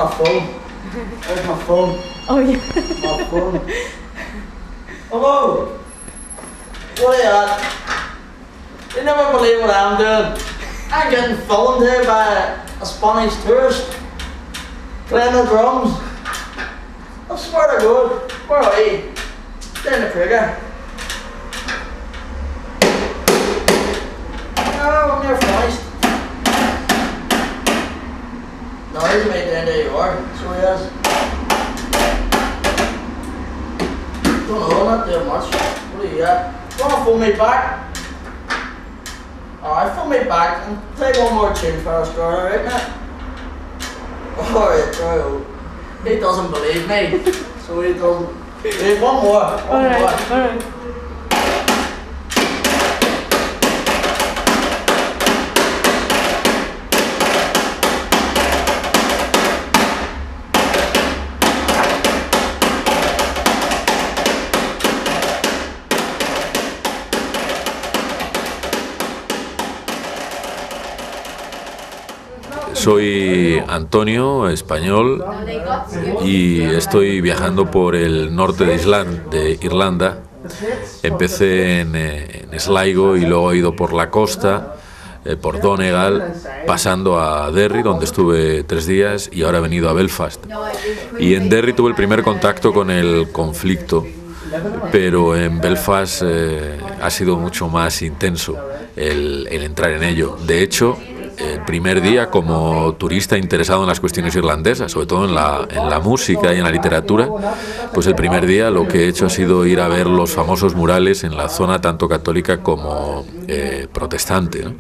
my phone? Where's my phone? Oh, yeah. My phone. Hello! What are you at? You never believe what I'm doing. I'm getting filmed here by a Spanish tourist playing the drums. I swear to God, where are you? Down the trigger. No, I'm near finished. No, he's made down to your yard, so he is. Don't know, not doing much. What are you at? You wanna phone me back? Alright, phone me back and play one more tune for our start, alright, mate? Alright, bro. He doesn't believe me, so he doesn't. Wait, one more. Alright. Soy Antonio, español, y estoy viajando por el norte de Irlanda. Empecé en Sligo y luego he ido por la costa, por Donegal, pasando a Derry, donde estuve 3 días, y ahora he venido a Belfast. Y en Derry tuve el primer contacto con el conflicto, pero en Belfast ha sido mucho más intenso el entrar en ello. De hecho, el primer día, como turista interesado en las cuestiones irlandesas, sobre todo en la música y en la literatura, pues el primer día lo que he hecho ha sido ir a ver los famosos murales en la zona tanto católica como protestante, ¿no?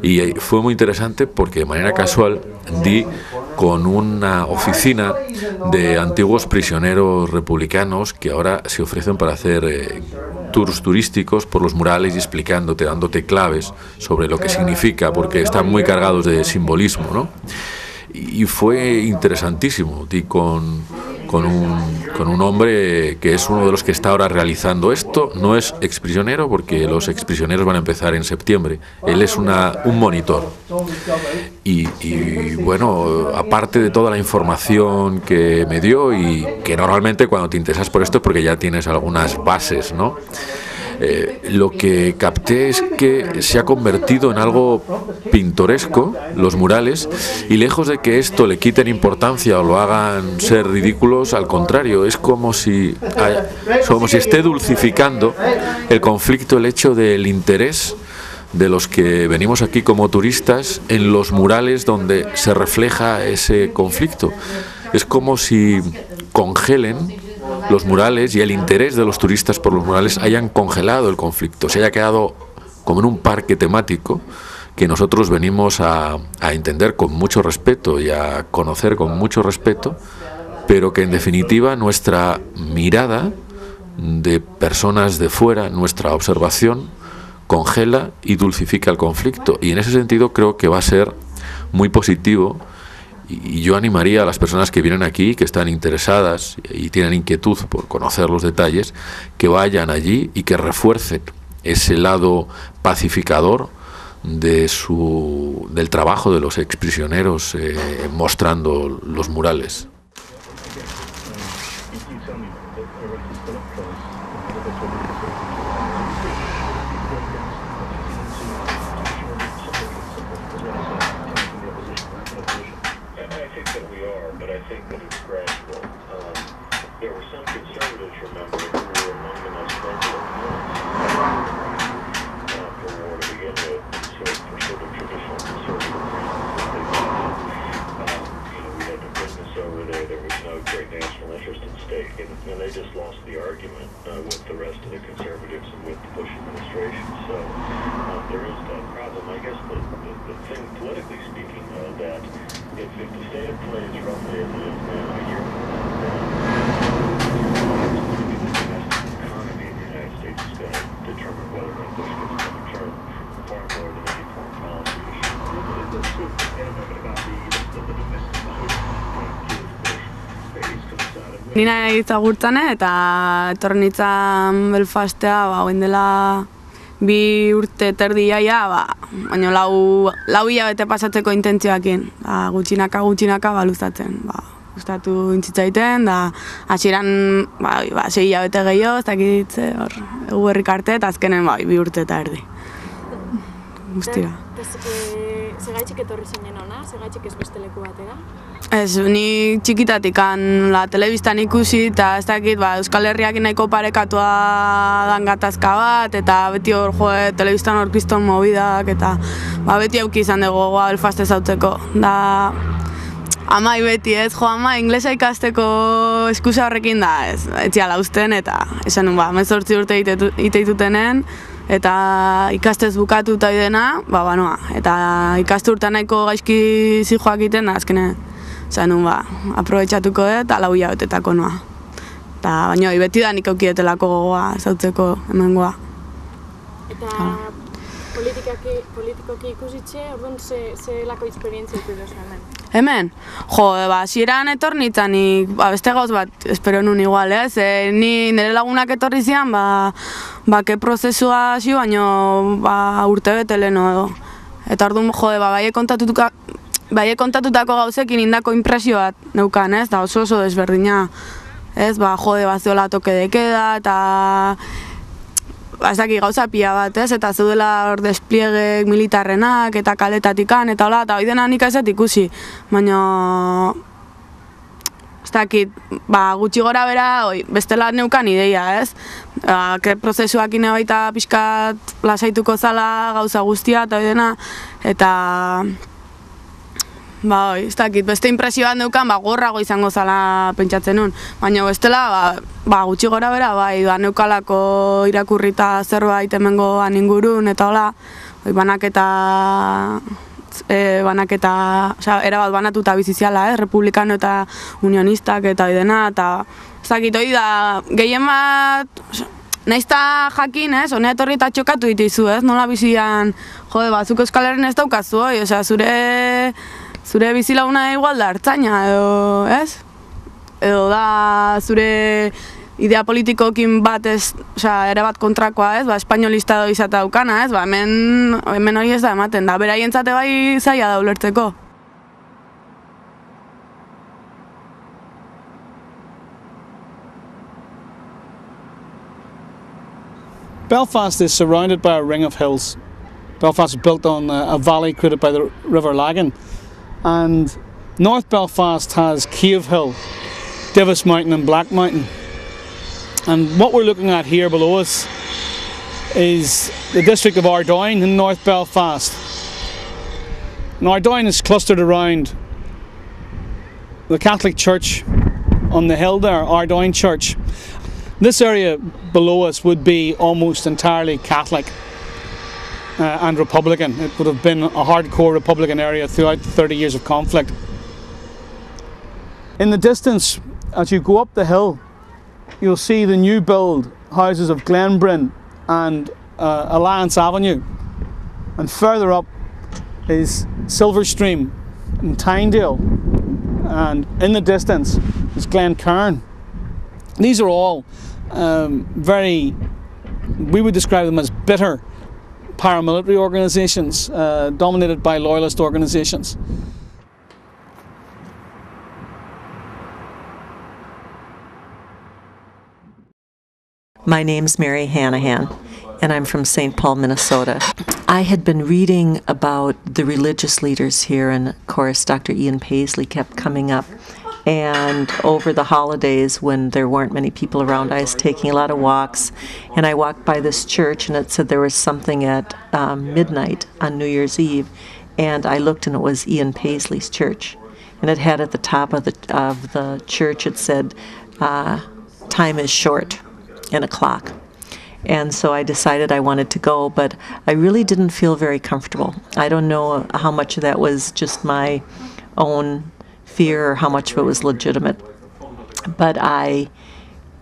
Y fue muy interesante porque de manera casual di con una oficina de antiguos prisioneros republicanos que ahora se ofrecen para hacer tours turísticos por los murales y explicándote, dándote claves sobre lo que significa, porque están muy cargados de simbolismo, ¿no? Y fue interesantísimo. Di con un hombre que es uno de los que está ahora realizando esto. No es exprisionero, porque los exprisioneros van a empezar en septiembre. Él es un monitor. Y bueno, aparte de toda la información que me dio, y que normalmente cuando te interesas por esto es porque ya tienes algunas bases, ¿no? Lo que capté es que se ha convertido en algo pintoresco, los murales, y lejos de que esto le quiten importancia o lo hagan ser ridículos, al contrario, es como si esté dulcificando el conflicto, el hecho del interés de los que venimos aquí como turistas en los murales donde se refleja ese conflicto. Es como si congelen los murales, y el interés de los turistas por los murales hayan congelado el conflicto, se haya quedado como en un parque temático que nosotros venimos a entender con mucho respeto y a conocer con mucho respeto, pero que en definitiva nuestra mirada de personas de fuera, nuestra observación, congela y dulcifica el conflicto. Y en ese sentido creo que va a ser muy positivo. Y yo animaría a las personas que vienen aquí, que están interesadas y tienen inquietud por conocer los detalles, que vayan allí y que refuercen ese lado pacificador del trabajo de los exprisioneros mostrando los murales. Nina egitza gurtzane eta etorri nintzen Belfastea orain dela 2 urte terdi jaia, baina 4 hilabete pasatzeko intentzioekin, gutxinaka luzatzen. gustatu intzitzaiten, da hasieran 6 hilabete gehiago, ez dakit hor eguberrik arte, eta azkenen 2 urte eta erdi. Guztira. Segaitxik etorri zinen ona? Segaitxik ez beste leku batera? Ez, ni txikitatikan telebistan ikusi, eta ez dakit, Euskal Herriak nahiko parekatua dan gatazka bat, eta beti hor telebistan hor kriston mobidak, eta beti auki izan dugu Belfast ezautzeko. Da, amai beti ez, ama inglesa ikasteko eskusa horrekin da, ez ziala usten, eta esan nun, 18 urte iteitutenen, eta ikastez bukatu eta idena, banoa. Eta ikastu urte nahiko gaizki zijoak iten, azkene, esan nun, aprobetxatuko eta 4 hilabetetako noa. Eta baina beti da nik aukietelako gogoa zautzeko hemengoa. Eta politikoki ikusitxe, orduan zelako esperientzia ikusi hemen? Hemen? Hasieran etornitzen nik beste gauz bat espero nun igual, ez? Ni nire lagunak etorri zian, ke prozesua hasi, baina urte bete leheno edo. Eta orduan, baie kontatutako gauzekin indako impresio bat neukan, ez? Da oso desberdina, ez? Bazeola toke dekeda, eta ez daki gauza pila bat, ez? Eta zeudela hor despliege militarrenak eta kaletatikan, eta hola, eta hori dena nik ez ikusi. Baina, ez dakit, gutxi gora bera, bestela neukan ideia, ez? Prozesuak ine baita pixkat lasaituko zala gauza guztia, eta hori dena, eta ez dakit, beste impresio bat neukan, gorrago izango zala pentsatzen nun. Baina bestela, gutxi gora bera, neukalako irakurrita zerbait hemengoan ingurun, eta hola, banaketa, erabat banatuta biziziala, republikano eta unionistak eta hori dena, eta ez dakit, hori da, gehien bat, naizta jakin, ez, honea etorri eta txokatu ditizu, ez, nola bizian, zuk Euskal Herrin ez daukazu, zure bizilauna igual da hartzaina, edo, ez? Edo da zure idea politikokin bat ere bat kontrakoa, ez? Espainolista edo izate daukana, ez? Hemen hori ez da ematen, da beraientzate bai zaila da ulertzeko. Belfast is surrounded by a ring of hills. Belfast is built on a valley created by the River Lagan. And North Belfast has Cave Hill, Divis Mountain and Black Mountain. And what we're looking at here below us is the district of Ardoyne in North Belfast. And Ardoyne is clustered around the Catholic Church on the hill there, Ardoyne Church. This area below us would be almost entirely Catholic. And Republican. It would have been a hardcore Republican area throughout the 30 years of conflict. In the distance, as you go up the hill, you'll see the new build houses of Glenbryn and Alliance Avenue. And further up is Silverstream and Tynedale. And in the distance is Glencairn. These are all we would describe them as bitter paramilitary organizations dominated by loyalist organizations. My name's Mary Hanahan, and I'm from St. Paul, Minnesota. I had been reading about the religious leaders here, and of course Dr. Ian Paisley kept coming up. And over the holidays, when there weren't many people around, I was taking a lot of walks, and I walked by this church, and it said there was something at midnight on New Year's Eve, and I looked, and it was Ian Paisley's church, and it had at the top of the church, it said, "Time is short," and a clock. And so I decided I wanted to go, but I really didn't feel very comfortable. I don't know how much of that was just my own fear or how much of it was legitimate. But I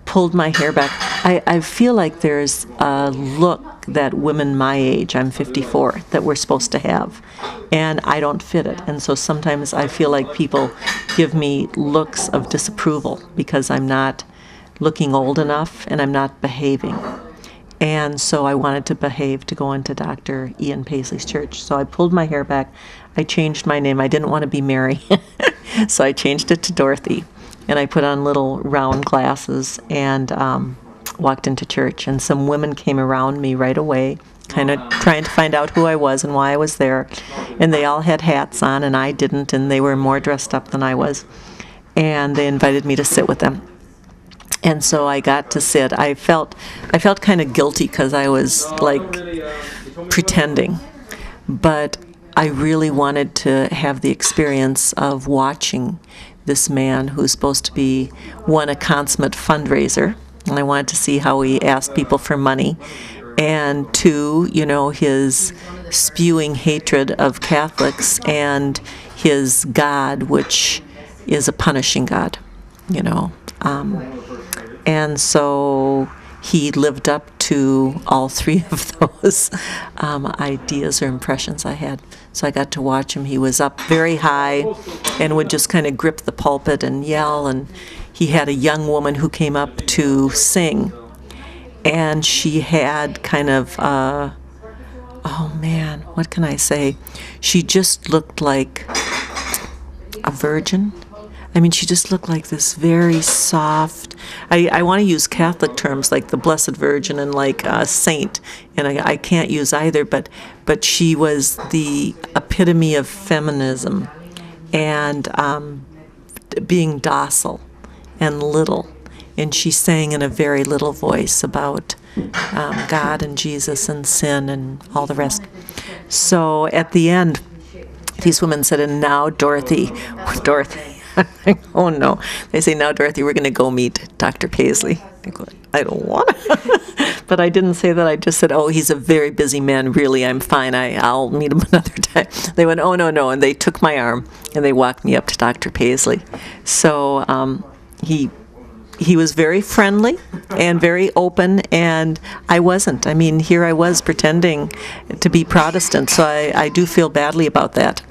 pulled my hair back. I feel like there's a look that women my age, I'm 54, that we're supposed to have, and I don't fit it. And so sometimes I feel like people give me looks of disapproval because I'm not looking old enough and I'm not behaving. And so I wanted to behave to go into Dr. Ian Paisley's church. So I pulled my hair back. I changed my name. I didn't want to be Mary, so I changed it to Dorothy. and I put on little round glasses and walked into church. And some women came around me right away, kind of trying to find out who I was and why I was there. And they all had hats on, and I didn't, and they were more dressed up than I was. And they invited me to sit with them. And so I got to sit. I felt kind of guilty because I was like pretending, but I really wanted to have the experience of watching this man who's supposed to be, one, a consummate fundraiser, and I wanted to see how he asked people for money, and two, you know, his spewing hatred of Catholics and his God, which is a punishing God, you know. And so he lived up to all three of those ideas or impressions I had. So I got to watch him. He was up very high and would just kind of grip the pulpit and yell. And he had a young woman who came up to sing. And she had kind of, oh man, what can I say? She just looked like a virgin. I mean, she just looked like this very soft, I want to use Catholic terms like the Blessed Virgin and like a saint, and I can't use either, but she was the epitome of feminism and being docile and little. And she sang in a very little voice about God and Jesus and sin and all the rest. So at the end, these women said, and now Dorothy. Oh no. They say, now Dorothy, we're going to go meet Dr. Paisley. I go, I don't want to. But I didn't say that. I just said, oh, he's a very busy man. Really, I'm fine. I'll meet him another time. They went, oh, no. And they took my arm and they walked me up to Dr. Paisley. So he was very friendly and very open, and I wasn't. I mean, here I was pretending to be Protestant, so I do feel badly about that.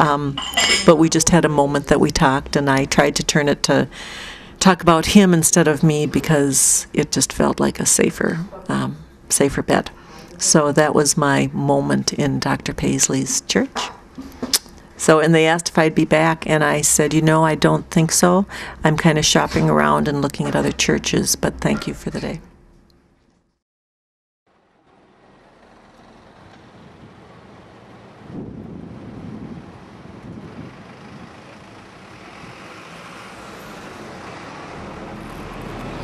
But we just had a moment that we talked, and I tried to turn it to talk about him instead of me because it just felt like a safer bet. So that was my moment in Dr. Paisley's church. So, and they asked if I'd be back, and I said, you know, I don't think so. I'm kind of shopping around and looking at other churches, but thank you for the day.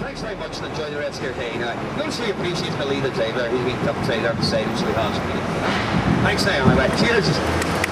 Thanks very much for joining the Reds here today. Now, notice we appreciate the lead of David. He's been up today there beside us, so we have. Thanks now, my way. Cheers.